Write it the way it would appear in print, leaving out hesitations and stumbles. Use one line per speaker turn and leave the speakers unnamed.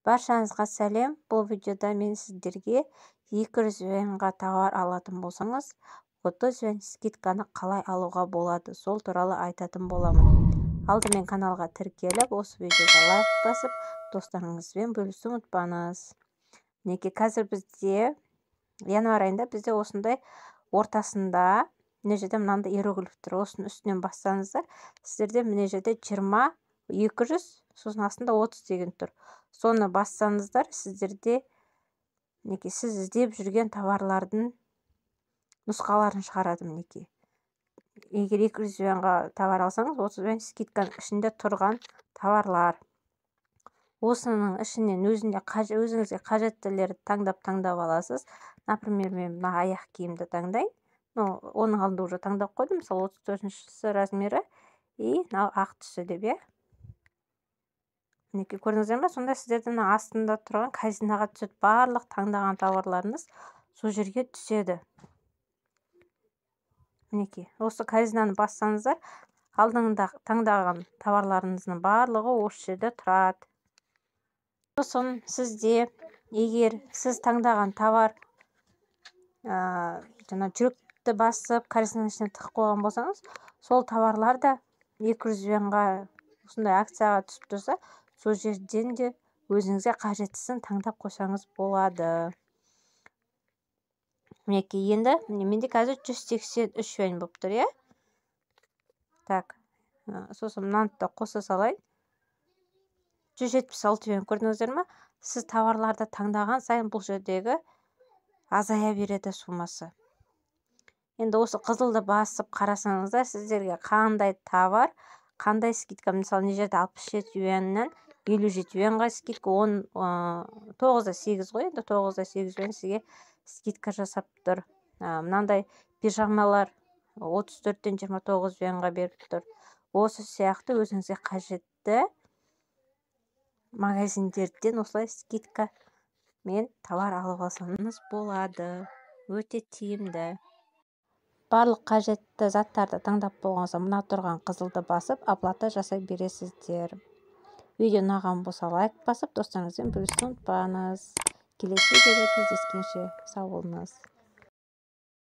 Баршаңызға сәлем. Бұл видеода мен сіздерге 200 юаньға товар алатын болсаңыз, 30 юань скидканы қалай алуға болады, сол туралы айтатын боламын. Алдымен каналға тіркеліп, осы видеоға лайк басып, достарыңызбен бөлісуді ұмытпаңыз. Мінекей қазір бізде январь айында бізде осындай ортасында мына жерде мынандай иероглиф тұр. Осының үстінен бассаңыздар, сіздерде мына жерде 20, 200, сосын астында 30 деген тұр. Соны бассаңыздар, сіздерде мінекей сіз іздеп жүрген товарлардың нұсқаларын шығарады мінекей. Егер 200 юаньға товар алсаңыз, 30 юань скидканың ішінде тұрған товарлар. Осының ішінен өзіңізге қажеттілерді таңдап аласыз. Например, мен мына аяқ киімді таңдайын. Оның алдында уже таңдап қойдым. Мысалы 34-ші размері и ақ түсі деп, иә. Мінекей көрдіңіздер ме? Сонда сіздердің астында тұрған корзинаға түседі. Барлық таңдаған товарларыңыз сол жерге түседі. Мінекей, осы корзинаны бассаңыздар, алдыңда таңдаған товарларыңыздың барлығы осы жерде тұрады. Сосын сізде, егер сіз таңдаған товар жүректі басып, корзинаның ішіне тығып қойған болсаңыз, сол товарлар да 200 юаньға осындай акцияға түсіп тұрса, сол жерден де өзіңізге қажеттісін таңдап қойсаңыз болады. Мінекей, енді менде қазір 183 юань болып тұр, иә? Так, сосын мынаны да қоса салайын. 176 юань көрдіңіздер ме? Сіз товарларды таңдаған сайын бұл жердегі азая береді суммасы. Енді осы қызылды басып қарасаңыздар, сіздерге қандай товар, қандай скидка, мысалы, мына жерде 67 юаньнан 57 юаньға скидка, 9-да 8 ғой, енді 9-да 8 юань сізге скидка жасап тұр. Мынандай пижамалар 34-тен 29 юаньға беріп тұр. Осы сияқты өзіңізге қажетті магазиндерден осылай скидка мен товар алып алсаңыз болады. Өте тиімді. Барлық қажетті заттарды таңдап болған соң, мына тұрған қызылды басып, оплата жасай бересіздер. Видео ұнаған болса лайк басып, достарыңызбен бөлісуді ұмытпаңыз. Келесі видеода кездескенше сау болыңыз.